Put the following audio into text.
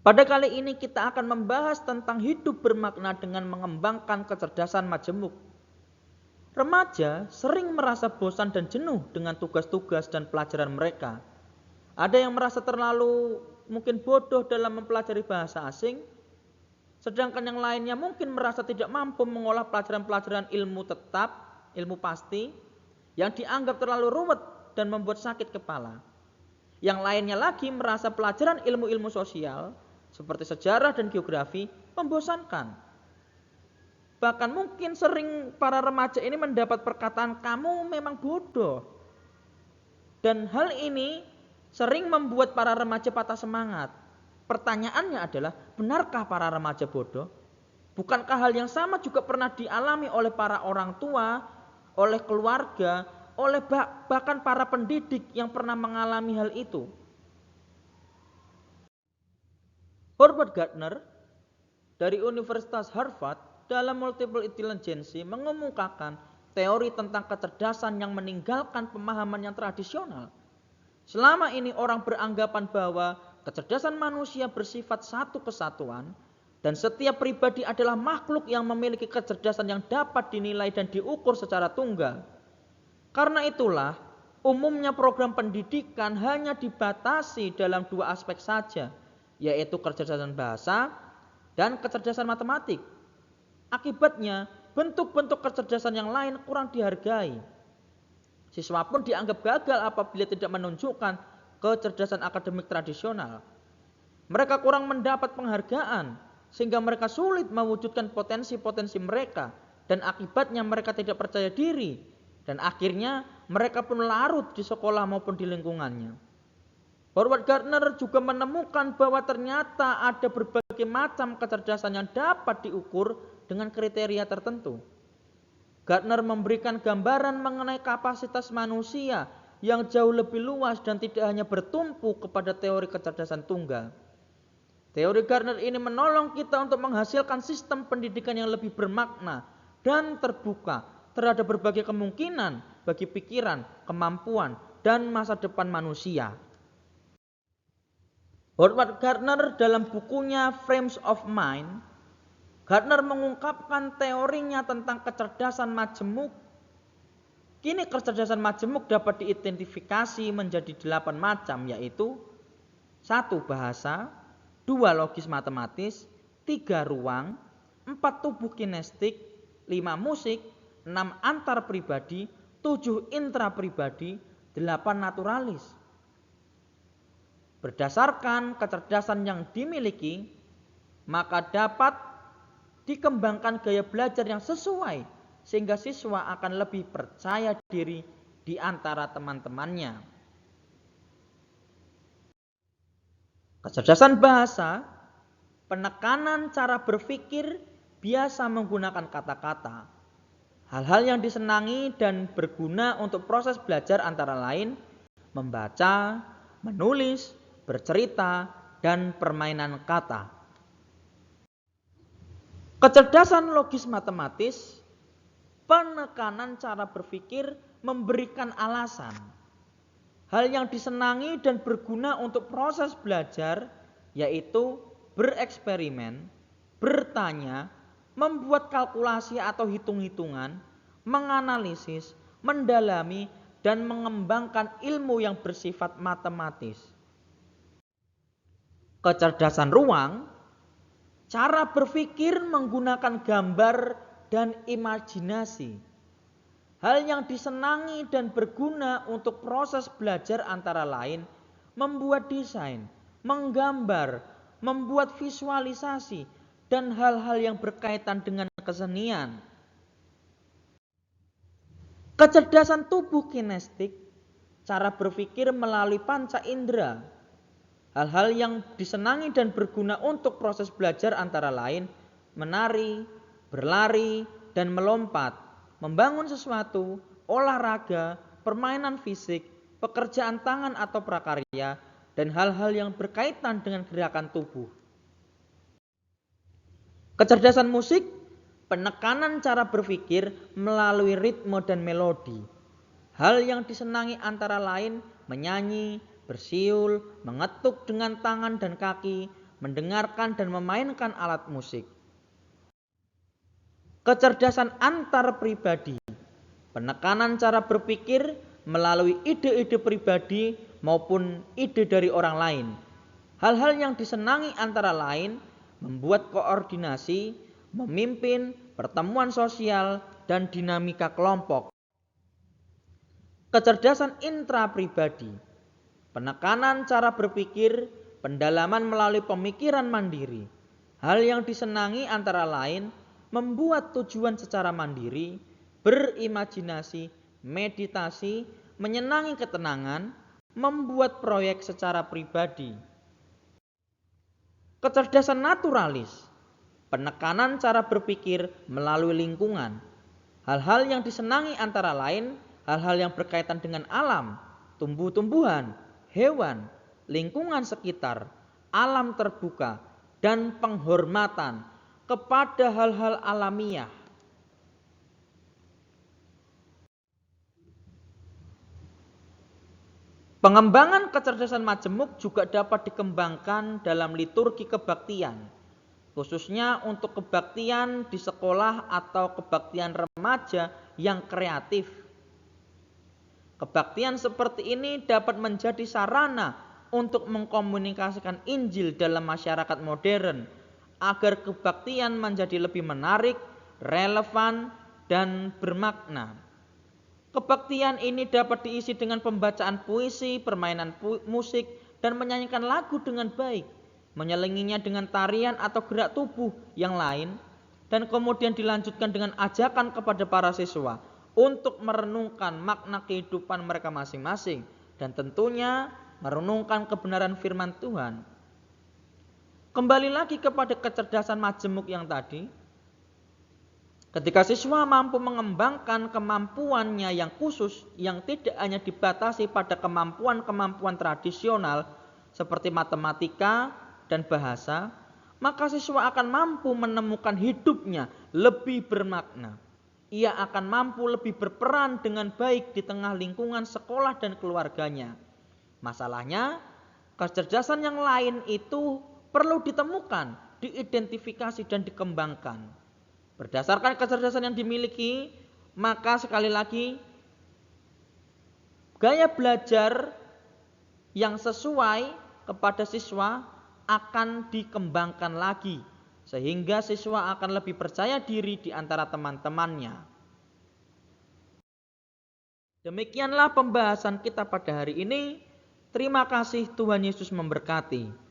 Pada kali ini kita akan membahas tentang hidup bermakna dengan mengembangkan kecerdasan majemuk. Remaja sering merasa bosan dan jenuh dengan tugas-tugas dan pelajaran mereka. Ada yang merasa terlalu mungkin bodoh dalam mempelajari bahasa asing, sedangkan yang lainnya mungkin merasa tidak mampu mengolah pelajaran-pelajaran ilmu tetap, ilmu pasti, yang dianggap terlalu rumit dan membuat sakit kepala. Yang lainnya lagi merasa pelajaran ilmu-ilmu sosial, seperti sejarah dan geografi, membosankan. Bahkan mungkin sering para remaja ini mendapat perkataan kamu memang bodoh. Dan hal ini sering membuat para remaja patah semangat. Pertanyaannya adalah, benarkah para remaja bodoh? Bukankah hal yang sama juga pernah dialami oleh para orang tua, oleh keluarga, oleh bahkan para pendidik yang pernah mengalami hal itu? Howard Gardner dari Universitas Harvard dalam Multiple Intelligence mengemukakan teori tentang kecerdasan yang meninggalkan pemahaman yang tradisional. Selama ini orang beranggapan bahwa kecerdasan manusia bersifat satu kesatuan dan setiap pribadi adalah makhluk yang memiliki kecerdasan yang dapat dinilai dan diukur secara tunggal. Karena itulah umumnya program pendidikan hanya dibatasi dalam dua aspek saja, yaitu kecerdasan bahasa dan kecerdasan matematik. Akibatnya, bentuk-bentuk kecerdasan yang lain kurang dihargai. Siswa pun dianggap gagal apabila tidak menunjukkan kecerdasan akademik tradisional. Mereka kurang mendapat penghargaan, sehingga mereka sulit mewujudkan potensi-potensi mereka, dan akibatnya mereka tidak percaya diri, dan akhirnya mereka pun larut di sekolah maupun di lingkungannya. Howard Gardner juga menemukan bahwa ternyata ada berbagai macam kecerdasan yang dapat diukur dengan kriteria tertentu. Gardner memberikan gambaran mengenai kapasitas manusia yang jauh lebih luas dan tidak hanya bertumpu kepada teori kecerdasan tunggal. Teori Gardner ini menolong kita untuk menghasilkan sistem pendidikan yang lebih bermakna dan terbuka terhadap berbagai kemungkinan bagi pikiran, kemampuan, dan masa depan manusia. Howard Gardner dalam bukunya Frames of Mind, Gardner mengungkapkan teorinya tentang kecerdasan majemuk. Kini kecerdasan majemuk dapat diidentifikasi menjadi 8 macam, yaitu 1. Bahasa, 2. Logis matematis, 3. Ruang, 4. Tubuh kinestik, 5. Musik, 6. Antar pribadi, 7. Intrapribadi, 8. Naturalis. Berdasarkan kecerdasan yang dimiliki, maka dapat dikembangkan gaya belajar yang sesuai sehingga siswa akan lebih percaya diri di antara teman-temannya. Kecerdasan bahasa, penekanan cara berpikir biasa menggunakan kata-kata. Hal-hal yang disenangi dan berguna untuk proses belajar antara lain membaca, menulis, bercerita, dan permainan kata. Kecerdasan logis matematis, penekanan cara berpikir memberikan alasan. Hal yang disenangi dan berguna untuk proses belajar yaitu bereksperimen, bertanya, membuat kalkulasi atau hitung-hitungan, menganalisis, mendalami, dan mengembangkan ilmu yang bersifat matematis. Kecerdasan ruang, cara berpikir menggunakan gambar dan imajinasi. Hal yang disenangi dan berguna untuk proses belajar antara lain membuat desain, menggambar, membuat visualisasi, dan hal-hal yang berkaitan dengan kesenian. Kecerdasan tubuh kinestik, cara berpikir melalui panca indera. Hal-hal yang disenangi dan berguna untuk proses belajar antara lain menari, berlari, dan melompat, membangun sesuatu, olahraga, permainan fisik, pekerjaan tangan atau prakarya, dan hal-hal yang berkaitan dengan gerakan tubuh. Kecerdasan musik, penekanan cara berpikir melalui ritme dan melodi. Hal yang disenangi antara lain menyanyi, bersiul, mengetuk dengan tangan dan kaki, mendengarkan dan memainkan alat musik. Kecerdasan antar pribadi, penekanan cara berpikir melalui ide-ide pribadi maupun ide dari orang lain. Hal-hal yang disenangi antara lain membuat koordinasi, memimpin, pertemuan sosial, dan dinamika kelompok. Kecerdasan intrapribadi, penekanan cara berpikir, pendalaman melalui pemikiran mandiri. Hal yang disenangi antara lain membuat tujuan secara mandiri, berimajinasi, meditasi, menyenangi ketenangan, membuat proyek secara pribadi. Kecerdasan naturalis, penekanan cara berpikir melalui lingkungan. Hal-hal yang disenangi antara lain hal-hal yang berkaitan dengan alam, tumbuh-tumbuhan, hewan, lingkungan sekitar, alam terbuka, dan penghormatan kepada hal-hal alamiah. Pengembangan kecerdasan majemuk juga dapat dikembangkan dalam liturgi kebaktian, khususnya untuk kebaktian di sekolah atau kebaktian remaja yang kreatif. Kebaktian seperti ini dapat menjadi sarana untuk mengkomunikasikan Injil dalam masyarakat modern agar kebaktian menjadi lebih menarik, relevan, dan bermakna. Kebaktian ini dapat diisi dengan pembacaan puisi, permainan musik, dan menyanyikan lagu dengan baik, menyelinginya dengan tarian atau gerak tubuh yang lain, dan kemudian dilanjutkan dengan ajakan kepada para siswa untuk merenungkan makna kehidupan mereka masing-masing dan tentunya merenungkan kebenaran firman Tuhan. Kembali lagi kepada kecerdasan majemuk yang tadi, ketika siswa mampu mengembangkan kemampuannya yang khusus yang tidak hanya dibatasi pada kemampuan-kemampuan tradisional seperti matematika dan bahasa, maka siswa akan mampu menemukan hidupnya lebih bermakna. Ia akan mampu lebih berperan dengan baik di tengah lingkungan sekolah dan keluarganya. Masalahnya, kecerdasan yang lain itu perlu ditemukan, diidentifikasi dan dikembangkan. Berdasarkan kecerdasan yang dimiliki, maka sekali lagi gaya belajar yang sesuai kepada siswa akan dikembangkan lagi, sehingga siswa akan lebih percaya diri di antara teman-temannya. Demikianlah pembahasan kita pada hari ini. Terima kasih, Tuhan Yesus memberkati.